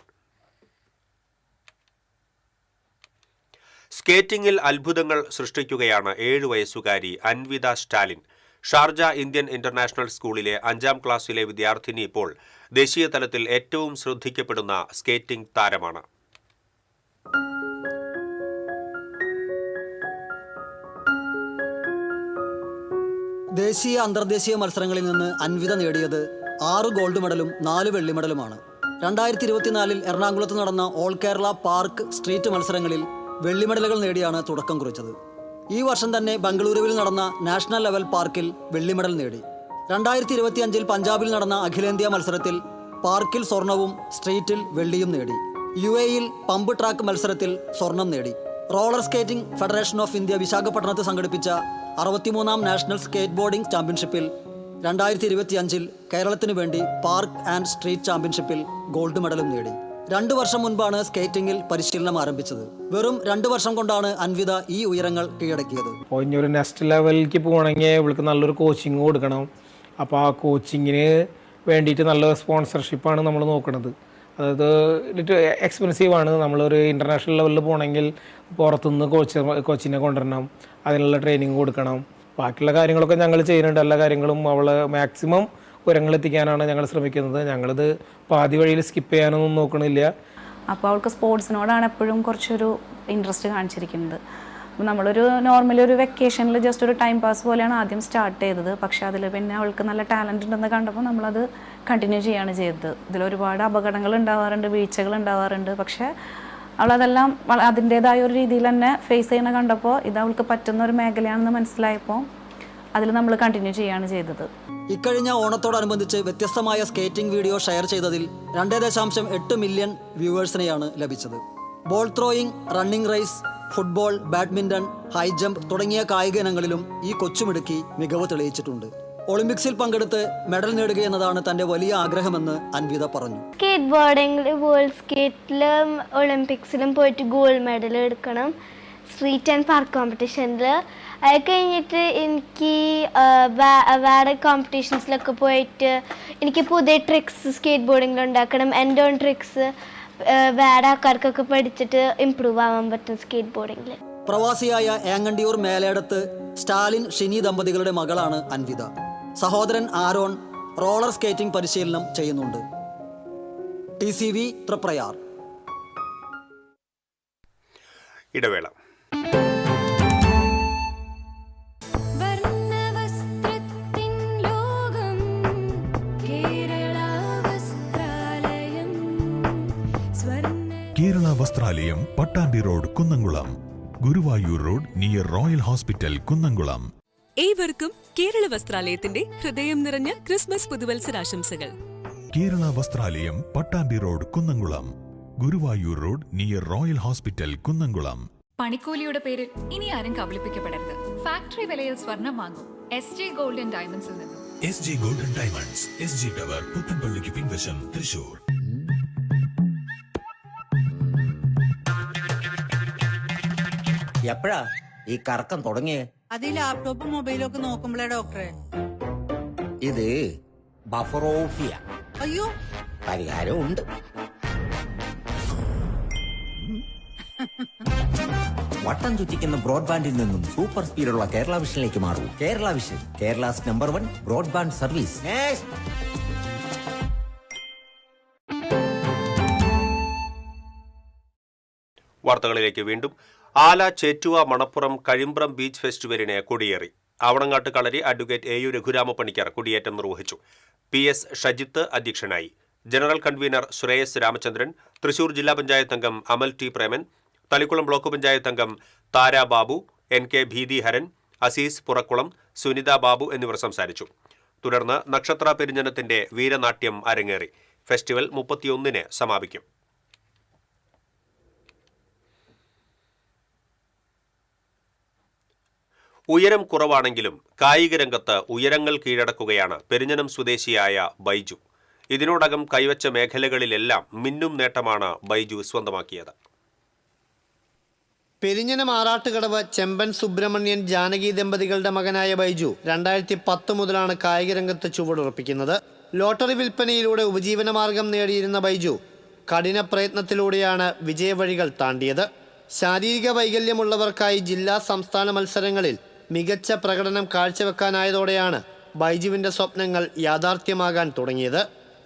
സ്കേറ്റിംഗിൽ അത്ഭുതങ്ങൾ സൃഷ്ടിക്കുകയാണ് 7 വയസ്സുകാരി Anvitha Stalin. Sharjah Indian international സ്കൂളിലെ 5ാം ക്ലാസ്സിലെ വിദ്യാർത്ഥിനി ഇപ്പോൾ ദേശീയ തലത്തിൽ ഏറ്റവും ശ്രദ്ധിക്കപ്പെടുന്ന സ്കേറ്റിംഗ് താരമാണ്. ദേശീയ അന്തർദേശീയ മത്സരങ്ങളിൽ നിന്ന് അൻവിത നേടിയത് 6 ഗോൾഡ് മെഡലും 4 വെള്ളി മെഡലുമാണ്. 2024 എറണാകുളത്ത് നടന്ന ഓൾ കേരള പാർക്ക് സ്ട്രീറ്റ് മത്സരങ്ങളിൽ വെള്ളി മെഡലുകൾ നേടിയാണ് തുടക്കം കുറിച്ചത്. ഈ വർഷം തന്നെ ബംഗളൂരുവിൽ നടന്ന നാഷണൽ ലെവൽ പാർക്കിൽ വെള്ളി മെഡൽ നേടി. 2025 പഞ്ചാബിൽ നടന്ന അഖിലേന്ത്യാ മത്സരത്തിൽ പാർക്കിൽ സ്വർണവും സ്ട്രീറ്റിൽ വെള്ളിയും നേടി. UAEയിൽ പമ്പ് ട്രാക്ക് മത്സരത്തിൽ സ്വർണം നേടി. Roller skating federation of India വിശാഖപട്ടണത്ത് സംഘടിപ്പിച്ച 63ാം നാഷണൽ സ്കേറ്റ് ബോർഡിംഗ് ചാമ്പ്യൻഷിപ്പിൽ 2025 കേരളത്തിനു വേണ്ടി പാർക്ക് ആൻഡ് സ്ട്രീറ്റ് ചാമ്പ്യൻഷിപ്പിൽ ഗോൾഡ് മെഡലും നേടി. 2 വർഷം മുൻപാണ് സ്കേറ്റിംഗിൽ പരിശീലനം ആരംഭിച്ചത്. വെറും 2 വർഷം കൊണ്ടാണ് അൻവിത ഈ ഉയരങ്ങൾ കീഴടക്കിയത്. ഒരു നെക്സ്റ്റ് ലെവലിലേക്ക് പോകണമെങ്കിൽ ഇവൾക്ക് നല്ലൊരു കോച്ചിങ് കൊടുക്കണം. അപ്പോൾ ആ കോച്ചിങ്ങിന് വേണ്ടിയിട്ട് നല്ല സ്പോൺസർഷിപ്പാണ് നമ്മൾ നോക്കുന്നത്. അതായത് എക്സ്പെൻസീവാണ്. നമ്മളൊരു ഇൻ്റർനാഷണൽ ലെവലിൽ പോകണമെങ്കിൽ പുറത്തുനിന്ന് കോച്ചിനെ കൊണ്ടുവരണം, അതിനുള്ള ട്രെയിനിങ് കൊടുക്കണം. ബാക്കിയുള്ള കാര്യങ്ങളൊക്കെ ഞങ്ങൾ ചെയ്യുന്നുണ്ട്. എല്ലാ കാര്യങ്ങളും അവളെ മാക്സിമം ഉയരങ്ങളെത്തിക്കാനാണ് ഞങ്ങൾ ശ്രമിക്കുന്നത്. ഞങ്ങളിത് പാതി വഴിയിൽ സ്കിപ്പ് ചെയ്യാനൊന്നും നോക്കണില്ല. അപ്പോൾ അവൾക്ക് സ്പോർട്സിനോടാണ് എപ്പോഴും കുറച്ചൊരു ഇൻട്രസ്റ്റ് കാണിച്ചിരിക്കുന്നത്. നമ്മളൊരു നോർമലി ഒരു വെക്കേഷനിൽ ജസ്റ്റ് ഒരു ടൈം പാസ് പോലെയാണ് ആദ്യം സ്റ്റാർട്ട് ചെയ്തത്. പക്ഷേ അതിൽ പിന്നെ അവൾക്ക് നല്ല ടാലൻ്റ് ഉണ്ടെന്ന് കണ്ടപ്പോൾ നമ്മളത് കണ്ടിന്യൂ ചെയ്യുകയാണ് ചെയ്തത്. ഇതിലൊരുപാട് അപകടങ്ങൾ ഉണ്ടാവാറുണ്ട്, വീഴ്ചകൾ ഉണ്ടാവാറുണ്ട്. പക്ഷേ അവളതെല്ലാം അതിൻ്റേതായ ഒരു രീതിയിൽ തന്നെ ഫേസ് ചെയ്യണ കണ്ടപ്പോൾ ഇത് അവൾക്ക് പറ്റുന്ന ഒരു മേഖലയാണെന്ന് മനസ്സിലായപ്പോൾ അതിൽ നമ്മൾ കണ്ടിന്യൂ ചെയ്യുകയാണ് ചെയ്തത്. ഇക്കഴിഞ്ഞ ഓണത്തോടനുബന്ധിച്ച് വ്യത്യസ്തമായ സ്കേറ്റിംഗ് വീഡിയോ ഷെയർ ചെയ്തതിൽ 2.8 മില്യൺ വ്യൂവേഴ്സിനെയാണ് ലഭിച്ചത്. Ball throwing, running race, football, badminton, high jump തുടങ്ങിയ കായിക ഇനങ്ങളിലും ഈ കൊച്ചുമിടുക്കി മികവ് തെളിയിച്ചിട്ടുണ്ട്. ഒളിമ്പിക്സിൽ പങ്കെടുത്ത് മെഡൽ നേടുക എന്നതാണ് തന്റെ വലിയ ആഗ്രഹമെന്ന് അൻവിത പറഞ്ഞു. സ്കേറ്റ് ബോർഡിംഗിൽ വേൾഡ് സ്കേറ്റിലും ഒളിമ്പിക്സിലും പോയിട്ട് ഗോൾഡ് മെഡൽ എടുക്കണം. സ്ട്രീറ്റ് ആൻഡ് പാർക്ക് കോമ്പറ്റീഷനിൽ അത് കഴിഞ്ഞിട്ട് എനിക്ക് വേറെ കോമ്പറ്റീഷൻസിലൊക്കെ പോയിട്ട് എനിക്ക് പുതിയ ട്രിക്സ് സ്കേറ്റ് ബോർഡിങ്ങിൽ ഉണ്ടാക്കണം. എൻ്റെ ഓൺ ട്രിക്സ് വേറെ ആൾക്കാർക്കൊക്കെ പഠിച്ചിട്ട് ഇമ്പ്രൂവ് ആവാൻ പറ്റും സ്കേറ്റ് ബോർഡിങ്ങിൽ. പ്രവാസിയായ ഏങ്ങണ്ടിയൂർ മേലേടത്ത് സ്റ്റാലിൻ ഷിനി ദമ്പതികളുടെ മകളാണ് അൻവിത. സഹോദരൻ ആരോൺ റോളർ സ്കേറ്റിംഗ് പരിശീലനം ചെയ്യുന്നുണ്ട്. TCV തൃപ്രയാർ. ഇടവേള. Kerala Vasthralayam, Pattambi road, Kunnamkulam. Guruvayur road near royal hospital, Kunnamkulam. ഏവർക്കും കേരള വസ്ത്രാലയത്തിന്റെ ഹൃദയം നിറഞ്ഞ ക്രിസ്മസ് പുതുവത്സരാശംസകൾ. Kerala Vasthralayam, Pattambi road, Kunnamkulam. Guruvayur road near royal hospital, Kunnamkulam. പണിക്കൂലിയുടെ പേരിൽ ഇനി ആരും കബളിപ്പിക്കപ്പെടരുത്. ഫാക്ടറി വിലയിൽ സ്വർണം വാങ്ങും SJ ഗോൾഡ് & ഡയമണ്ട്സിൽ നിന്നും. SJ gold & diamonds, SG tower, പുത്തൻപള്ളിക്ക് പിൻവശം, തൃശൂർ. എപ്പോഴാ ഈ കറക്കം തുടങ്ങിയേ? അത് ഈ ലാപ്ടോപ്പും മൊബൈലും ഒക്കെ നോക്കുമ്പോഴേ ഡോക്ടറെ. ഇത് ബഫറോഫിയ. അയ്യോ, പരിഹാരമുണ്ട്. വട്ടം ചുറ്റിക്കുന്ന ബ്രോഡ്ബാൻഡിൽ നിന്നും സൂപ്പർ സ്പീഡുള്ള കേരള വിഷനിലേക്ക് മാറൂ. Kerala vision, Kerala's number 1 broadband service. വാർത്തകളിലേക്ക് വീണ്ടും. ആല, ചേറ്റുവ, മണപ്പുറം, കഴിമ്പ്രം ബീച്ച് ഫെസ്റ്റിവലിന് കൊടിയേറി. ആവണങ്ങാട്ട് കളരി അഡ്വക്കേറ്റ് AU രഘുരാമപ്പണിക്കർ കൊടിയേറ്റം നിർവഹിച്ചു. PS ഷജിത്ത് അധ്യക്ഷനായി. ജനറൽ കൺവീനർ ശ്രേയസ് രാമചന്ദ്രൻ, തൃശൂർ ജില്ലാ പഞ്ചായത്ത് അംഗം അമൽ T പ്രേമൻ, തളിക്കുളം ബ്ലോക്ക് പഞ്ചായത്ത് അംഗം താര ബാബു, NK ഭീതിഹരൻ, അസീസ് പുറക്കുളം, സുനിത ബാബു എന്നിവർ സംസാരിച്ചു. തുടർന്ന് നക്ഷത്ര പെരുഞ്ഞനത്തിന്റെ വീരനാട്യം അരങ്ങേറി. ഫെസ്റ്റിവൽ 31-ന് സമാപിക്കും. ഉയരം കുറവാണെങ്കിലും കായിക രംഗത്ത് ഉയരങ്ങൾ കീഴടക്കുകയാണ് പെരിഞ്ഞനം സ്വദേശിയായ ബൈജു. ഇതിനോടകം കൈവച്ച മേഖലകളിലെല്ലാം മിന്നും നേട്ടമാണ് ബൈജു സ്വന്തമാക്കിയത്. പെരിഞ്ഞനം ആറാട്ടുകടവ് ചെമ്പൻ സുബ്രഹ്മണ്യൻ ജാനകി ദമ്പതികളുടെ മകനായ ബൈജു 2010 മുതലാണ് കായിക രംഗത്ത് ചുവടുറപ്പിക്കുന്നത്. ലോട്ടറി വിൽപ്പനയിലൂടെ ഉപജീവനമാർഗം നേടിയിരുന്ന ബൈജു കഠിന പ്രയത്നത്തിലൂടെയാണ് വിജയവഴികൾ താണ്ടിയത്. ശാരീരിക വൈകല്യമുള്ളവർക്കായി ജില്ലാ സംസ്ഥാന മത്സരങ്ങളിൽ മികച്ച പ്രകടനം കാഴ്ചവെക്കാനായതോടെയാണ് ബൈജുവിൻ്റെ സ്വപ്നങ്ങൾ യാഥാർത്ഥ്യമാകാൻ തുടങ്ങിയത്.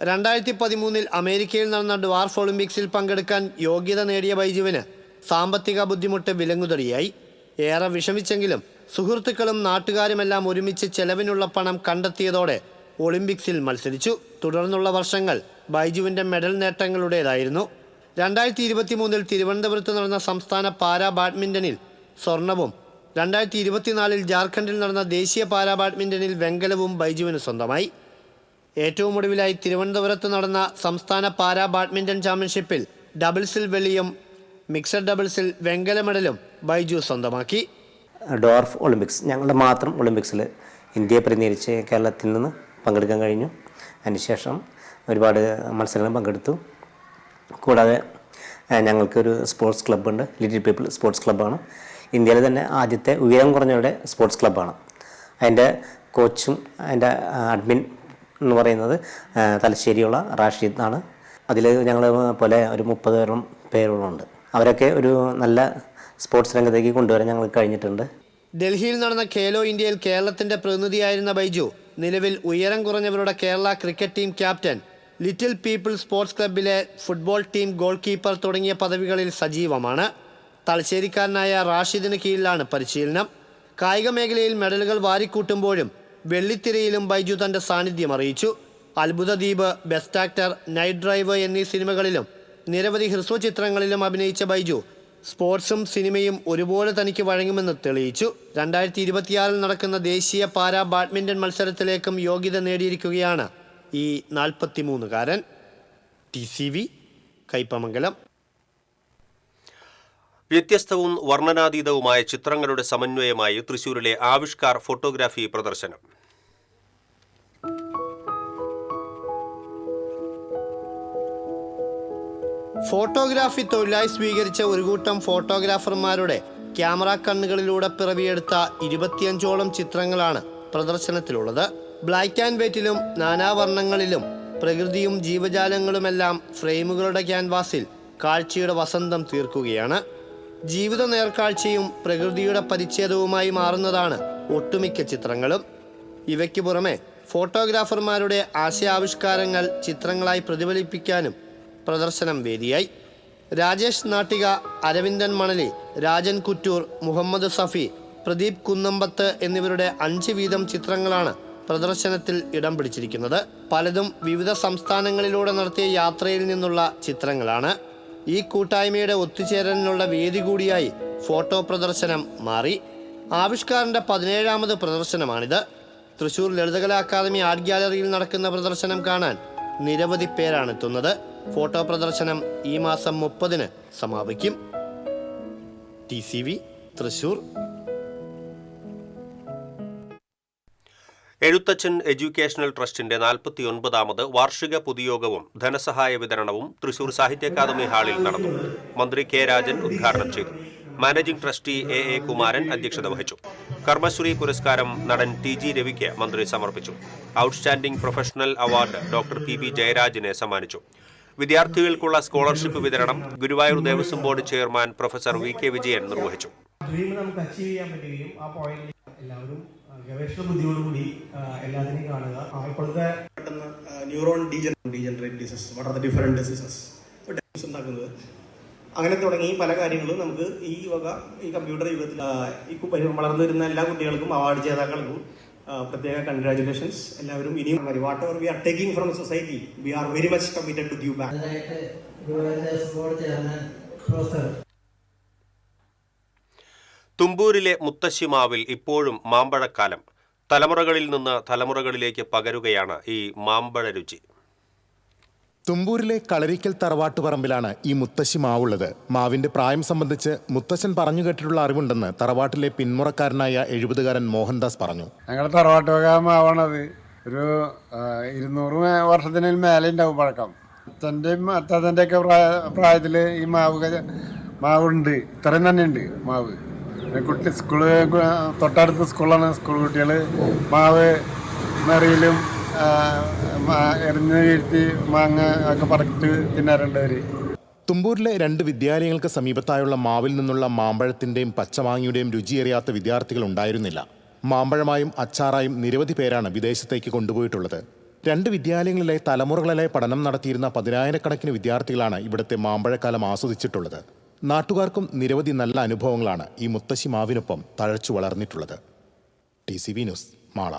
2013 അമേരിക്കയിൽ നടന്ന ഡ്വാർഫ് ഒളിമ്പിക്സിൽ പങ്കെടുക്കാൻ യോഗ്യത നേടിയ ബൈജുവിന് സാമ്പത്തിക ബുദ്ധിമുട്ട് വിലങ്ങുതടിയായി. ഏറെ വിഷമിച്ചെങ്കിലും സുഹൃത്തുക്കളും നാട്ടുകാരുമെല്ലാം ഒരുമിച്ച് ചെലവിനുള്ള പണം കണ്ടെത്തിയതോടെ ഒളിമ്പിക്സിൽ മത്സരിച്ചു. തുടർന്നുള്ള വർഷങ്ങൾ ബൈജുവിൻ്റെ മെഡൽ നേട്ടങ്ങളുടേതായിരുന്നു. 2023 തിരുവനന്തപുരത്ത് നടന്ന സംസ്ഥാന പാരാ ബാഡ്മിൻ്റണിൽ സ്വർണവും 2024 ജാർഖണ്ഡിൽ നടന്ന ദേശീയ പാരാ ബാഡ്മിൻ്റണിൽ വെങ്കലവും ബൈജുവിന് സ്വന്തമായി. ഏറ്റവും ഒടുവിലായി തിരുവനന്തപുരത്ത് നടന്ന സംസ്ഥാന പാരാ ബാഡ്മിൻ്റൺ ചാമ്പ്യൻഷിപ്പിൽ ഡബിൾസിൽ വെള്ളിയും മിക്സഡ് ഡബിൾസിൽ വെങ്കല മെഡലും ബൈജു സ്വന്തമാക്കി. ഡ്വാർഫ് ഒളിമ്പിക്സ്, ഞങ്ങളുടെ മാത്രം ഒളിമ്പിക്സിൽ ഇന്ത്യയെ പ്രതിനിധീകരിച്ച് കേരളത്തിൽ നിന്ന് പങ്കെടുക്കാൻ കഴിഞ്ഞു. അതിനുശേഷം ഒരുപാട് മത്സരങ്ങൾ പങ്കെടുത്തു. കൂടാതെ ഞങ്ങൾക്കൊരു സ്പോർട്സ് ക്ലബ്ബുണ്ട്, ലിറ്റിൽ പീപ്പിൾ സ്പോർട്സ് ക്ലബ്ബാണ്. ഇന്ത്യയിലെ തന്നെ ആദ്യത്തെ ഉയരം കുറഞ്ഞവരുടെ സ്പോർട്സ് ക്ലബ്ബാണ്. അതിൻ്റെ കോച്ചും അതിൻ്റെ അഡ്മിൻ എന്ന് പറയുന്നത് തലശ്ശേരിയുള്ള റാഷിദ് ആണ്. അതിൽ ഞങ്ങൾ പോലെ ഒരു 30 പേരോളമുണ്ട്. അവരൊക്കെ ഒരു നല്ല സ്പോർട്സ് രംഗത്തേക്ക് കൊണ്ടുവരാൻ ഞങ്ങൾക്ക് കഴിഞ്ഞിട്ടുണ്ട്. ഡൽഹിയിൽ നടന്ന ഖേലോ ഇന്ത്യയിൽ കേരളത്തിൻ്റെ പ്രതിനിധിയായിരുന്ന ബൈജു നിലവിൽ ഉയരം കുറഞ്ഞവരുടെ Kerala cricket team captain, little people sports ക്ലബ്ബിലെ ഫുട്ബോൾ ടീം ഗോൾ കീപ്പർ തുടങ്ങിയ പദവികളിൽ സജീവമാണ്. തലശ്ശേരിക്കാരനായ റാഷിദിന് കീഴിലാണ് പരിശീലനം. കായിക മേഖലയിൽ മെഡലുകൾ വാരിക്കൂട്ടുമ്പോഴും വെള്ളിത്തിരയിലും ബൈജു തൻ്റെ സാന്നിധ്യം അറിയിച്ചു. അത്ഭുത ദ്വീപ്, ബെസ്റ്റ് ആക്ടർ, നൈറ്റ് ഡ്രൈവ് എന്നീ സിനിമകളിലും നിരവധി ഹ്രസ്വ ചിത്രങ്ങളിലും അഭിനയിച്ച ബൈജു സ്പോർട്സും സിനിമയും ഒരുപോലെ തനിക്ക് വഴങ്ങുമെന്ന് തെളിയിച്ചു. 2026 നടക്കുന്ന ദേശീയ പാരാ ബാഡ്മിൻ്റൺ മത്സരത്തിലേക്കും യോഗ്യത നേടിയിരിക്കുകയാണ് ഈ 43-കാരൻ. TCV കയ്പമംഗലം. വ്യത്യസ്തവും വർണ്ണനാതീതവുമായ ചിത്രങ്ങളുടെ സമന്വയമായി തൃശൂരിലെ ആവിഷ്കാർ ഫോട്ടോഗ്രാഫി പ്രദർശനം. ഫോട്ടോഗ്രാഫി തൊഴിലായി സ്വീകരിച്ച ഒരു കൂട്ടം ഫോട്ടോഗ്രാഫർമാരുടെ ക്യാമറ കണ്ണുകളിലൂടെ പിറവിയെടുത്ത 25ഓളം ചിത്രങ്ങളാണ് പ്രദർശനത്തിലുള്ളത്. ബ്ലാക്ക് ആൻഡ് വൈറ്റിലും നാനാവർണ്ണങ്ങളിലും പ്രകൃതിയും ജീവജാലങ്ങളുമെല്ലാം ഫ്രെയിമുകളുടെ ക്യാൻവാസിൽ കാഴ്ചയുടെ വസന്തം തീർക്കുകയാണ്. ജീവിത നേർക്കാഴ്ചയും പ്രകൃതിയുടെ പരിച്ഛേദവുമായി മാറുന്നതാണ് ഒട്ടുമിക്ക ചിത്രങ്ങളും. ഇവയ്ക്ക് പുറമെ ഫോട്ടോഗ്രാഫർമാരുടെ ആശയാവിഷ്കാരങ്ങൾ ചിത്രങ്ങളായി പ്രതിഫലിപ്പിക്കാനും പ്രദർശനം വേദിയായി. രാജേഷ് നാട്ടിക, അരവിന്ദൻ മണലി, രാജൻ കുറ്റൂർ, മുഹമ്മദ് സഫി, പ്രദീപ് കുന്നമ്പത്ത് എന്നിവരുടെ 5 വീതം ചിത്രങ്ങളാണ് പ്രദർശനത്തിൽ ഇടം പിടിച്ചിരിക്കുന്നത്. പലതും വിവിധ സംസ്ഥാനങ്ങളിലൂടെ നടത്തിയ യാത്രയിൽ നിന്നുള്ള ചിത്രങ്ങളാണ്. ഈ കൂട്ടായ്മയുടെ ഒത്തുചേരലിനുള്ള വേദി കൂടിയായി ഫോട്ടോ പ്രദർശനം മാറി. ആവിഷ്കാരൻ്റെ 17ാമത് പ്രദർശനമാണിത്. തൃശൂർ ലളിതകലാ അക്കാദമി ആർട്ട് ഗ്യാലറിയിൽ നടക്കുന്ന പ്രദർശനം കാണാൻ നിരവധി പേരാണ് എത്തുന്നത്. ഫോട്ടോ പ്രദർശനം ഈ മാസം 30-ന് സമാപിക്കും. TCV തൃശൂർ. എഴുത്തച്ഛൻ എഡ്യൂക്കേഷണൽ ട്രസ്റ്റിന്റെ 49ാമത് വാർഷിക പൊതുയോഗവും ധനസഹായ വിതരണവും തൃശൂർ സാഹിത്യ അക്കാദമി ഹാളിൽ നടന്നു. മന്ത്രി കെ രാജൻ ഉദ്ഘാടനം ചെയ്തു. മാനേജിംഗ് ട്രസ്റ്റി A കുമാരൻ അധ്യക്ഷത വഹിച്ചു. കർമ്മശ്രീ പുരസ്കാരം നടൻ TG രവിക്ക് മന്ത്രി സമർപ്പിച്ചു. Outstanding professional award doctor PB ജയരാജിനെ സമ്മാനിച്ചു. വിദ്യാർത്ഥികൾക്കുള്ള സ്കോളർഷിപ്പ് വിതരണം Guruvayur Devaswom board chairman professor VK Vijayan നിർവഹിച്ചു. ഗവേഷണ ബുദ്ധിയോടുകൂടി എല്ലാത്തിനെയും കാണുക. ഇപ്പോഴത്തെ പെട്ടെന്ന് neuron degenerate diseases, what are the different diseases ഉണ്ടാക്കുന്നത്, അങ്ങനെ തുടങ്ങി പല കാര്യങ്ങളും നമുക്ക് ഈ കമ്പ്യൂട്ടർ യുഗത്തിൽ വളർന്നു വരുന്ന എല്ലാ കുട്ടികൾക്കും അവാർഡ് ജേതാക്കൾക്കും പ്രത്യേക കൺഗ്രാറ്റുലേഷൻസ്. എല്ലാവരും ഇനിയും whatever we are taking from society we are very much committed to give back. തുമ്പൂരിലെ മുത്തശ്ശിമാവിൽ ഇപ്പോഴും മാമ്പഴക്കാലം. തലമുറകളിൽ നിന്ന് തലമുറകളിലേക്ക് പകരുകയാണ് ഈ മാമ്പഴ രുചി. തുമ്പൂരിലെ കളരിക്കൽ തറവാട്ടുപറമ്പിലാണ് ഈ മുത്തശ്ശി മാവുള്ളത്. മാവിന്റെ പ്രായം സംബന്ധിച്ച് മുത്തശ്ശൻ പറഞ്ഞു കേട്ടിട്ടുള്ള അറിവുണ്ടെന്ന് തറവാട്ടിലെ പിന്മുറക്കാരനായ 70-കാരൻ മോഹൻദാസ് പറഞ്ഞു. ഞങ്ങളുടെ തറവാട്ട് മാവാണത്. ഒരു 200 വർഷത്തിന് മേലെ ഉണ്ടാവും പഴക്കം. അച്ഛൻ്റെയും അത്താത്തൻ്റെ ഒക്കെ പ്രായത്തിൽ ഈ മാവുണ്ട്. ഇത്രയും തന്നെ ഉണ്ട് മാവ്. കുട്ടി സ്കൂള് തൊട്ടടുത്ത സ്കൂളാണ്. സ്കൂൾ കുട്ടികൾ മാവ് നിറയിലും എറിഞ്ഞ് വീഴ്ത്തി മാങ്ങ ഒക്കെ പറിച്ചിട്ട് തിന്നാറുണ്ട് അവർ. തുമ്പൂരിലെ 2 വിദ്യാലയങ്ങൾക്ക് സമീപത്തായുള്ള മാവിൽ നിന്നുള്ള മാമ്പഴത്തിൻ്റെയും പച്ചമാങ്ങയുടെയും രുചിയേറിയാത്ത വിദ്യാർത്ഥികൾ ഉണ്ടായിരുന്നില്ല. മാമ്പഴമായും അച്ചാറായും നിരവധി പേരാണ് വിദേശത്തേക്ക് കൊണ്ടുപോയിട്ടുള്ളത്. 2 വിദ്യാലയങ്ങളിലെ തലമുറകളിലെ പഠനം നടത്തിയിരുന്ന 10,000-കണക്കിന് വിദ്യാർത്ഥികളാണ് ഇവിടുത്തെ മാമ്പഴക്കാലം ആസ്വദിച്ചിട്ടുള്ളത്. നാട്ടുകാർക്കും നിരവധി നല്ല അനുഭവങ്ങളാണ് ഈ മുത്തശ്ശി മാവിനൊപ്പം തഴച്ചു വളർന്നിട്ടുള്ളത്. TCV news, Mala.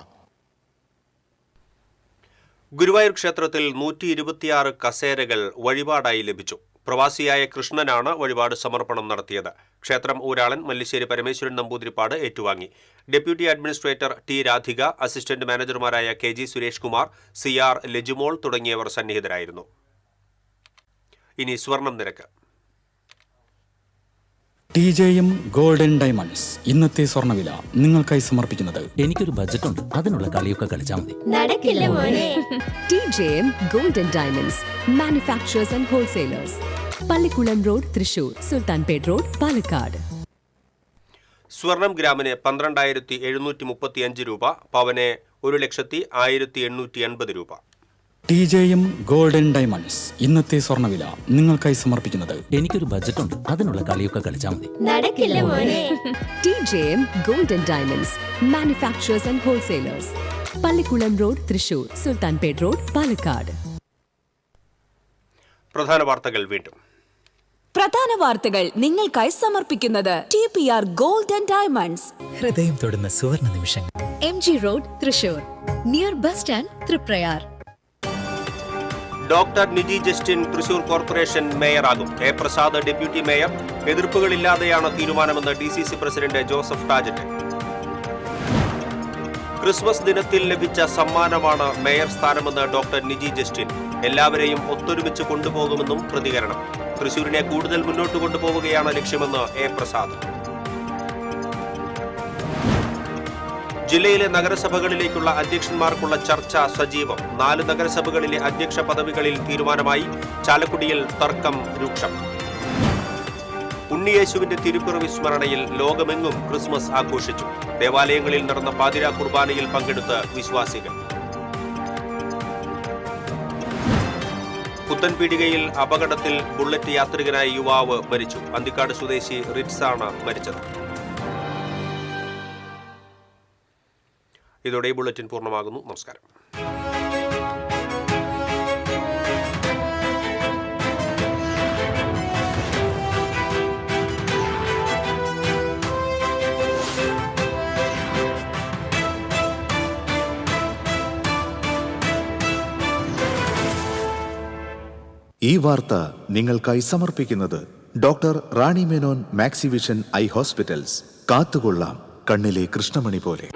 ഗുരുവായൂർ ക്ഷേത്രത്തിൽ 126 കസേരകൾ വഴിപാടായി ലഭിച്ചു. പ്രവാസിയായ കൃഷ്ണനാണ് വഴിപാട് സമർപ്പണം നടത്തിയത്. ക്ഷേത്രം ഊരാളൻ മല്ലിശ്ശേരി പരമേശ്വരൻ നമ്പൂതിരിപ്പാട് ഏറ്റുവാങ്ങി. Deputy administrator T Radhika, assistant മാനേജർമാരായ KG സുരേഷ് കുമാർ, CR ലജിമോൾ തുടങ്ങിയവർ സന്നിഹിതരായിരുന്നു. ഇനി സ്വർണം നിരക്ക്. TJM ഗോൾഡൻ ഡയമണ്ട്സ് ഇന്നത്തെ സ്വർണ്ണവില നിങ്ങൾക്കായി സമർപ്പിക്കുന്നത്. എനിക്കൊരു ബജറ്റ് ഉണ്ട്, അതിനുള്ള കളിയൊക്കെ കളിച്ചാൽ മതി. നടക്കില്ല മോനെ. TJM golden diamonds manufacturers and wholesalers, Pallikulam road, Thrissur, Sulthanpet road, Palakkad. സ്വർണം ഗ്രാമിന് 12,735 രൂപ, പവന് 1,01,880 രൂപ. TJM ഗോൾഡൻ ഡയമണ്ട്സ് ഇന്നത്തെ സ്വർണ്ണവില നിങ്ങൾക്കായി സമർപ്പിക്കുന്നത്. എനിക്കൊരു ബജറ്റ് ഉണ്ട്, അതിനുള്ള കളിയൊക്കെ കളിച്ചാൽ മതി. നടക്കില്ല മോനെ. TJM golden diamonds manufacturers and wholesalers, Pallikulam road, Thrissur, Sulthanpet road, Palakkad. പ്രധാന വാർത്തകൾ വീണ്ടും. പ്രധാന വാർത്തകൾ നിങ്ങൾക്കായി സമർപ്പിക്കുന്നത് TPR ഗോൾഡൻ ഡയമണ്ട്സ്. ഹൃദയം തൊടുന്ന സുവർണ നിമിഷങ്ങൾ. MG road, Thrissur, near bus stand, Triprayar. Doctor Niji Justin Thrissur corporation മേയറാകും. A Prasad deputy mayor. എതിർപ്പുകളില്ലാതെയാണ് തീരുമാനമെന്ന് DCC president Joseph Tajet. Christmas ദിനത്തിൽ ലഭിച്ച സമ്മാനമാണ് മേയർ സ്ഥാനമെന്ന് ഡോക്ടർ നിജി ജസ്റ്റിൻ. എല്ലാവരെയും ഒത്തൊരുമിച്ച് കൊണ്ടുപോകുമെന്നും പ്രതികരണം. തൃശൂരിനെ കൂടുതൽ മുന്നോട്ട് കൊണ്ടുപോവുകയാണ് ലക്ഷ്യമെന്ന് A പ്രസാദ്. ജില്ലയിലെ നഗരസഭകളിലേക്കുള്ള അധ്യക്ഷന്മാർക്കുള്ള ചർച്ച സജീവം. 4 നഗരസഭകളിലെ അധ്യക്ഷ പദവികളിൽ തീരുമാനമായി. ചാലക്കുടിയിൽ തർക്കം രൂക്ഷം. ഉണ്ണിയേശുവിന്റെ തിരുപ്പിറവി സ്മരണയിൽ ലോകമെങ്ങും ക്രിസ്മസ് ആഘോഷിച്ചു. ദേവാലയങ്ങളിൽ നടന്ന പാതിരാ കുർബാനയിൽ പങ്കെടുത്ത് വിശ്വാസികൾ. ഉടൻപീടികയിൽ അപകടത്തിൽ ബുള്ളറ്റ് യാത്രികനായ യുവാവ് മരിച്ചു. അന്തിക്കാട് സ്വദേശി റിറ്റ്സാണ് മരിച്ചത്. ഇതോടെ ഈ ബുള്ളറ്റിൻ പൂർണ്ണമാകുന്നു. നമസ്കാരം. ഈ വാർത്ത നിങ്ങൾക്കായി സമർപ്പിക്കുന്നത് doctor Rani Menon Maxivision I hospitals. കാത്തുകൊള്ളാം കണ്ണിലെ കൃഷ്ണമണി പോലെ.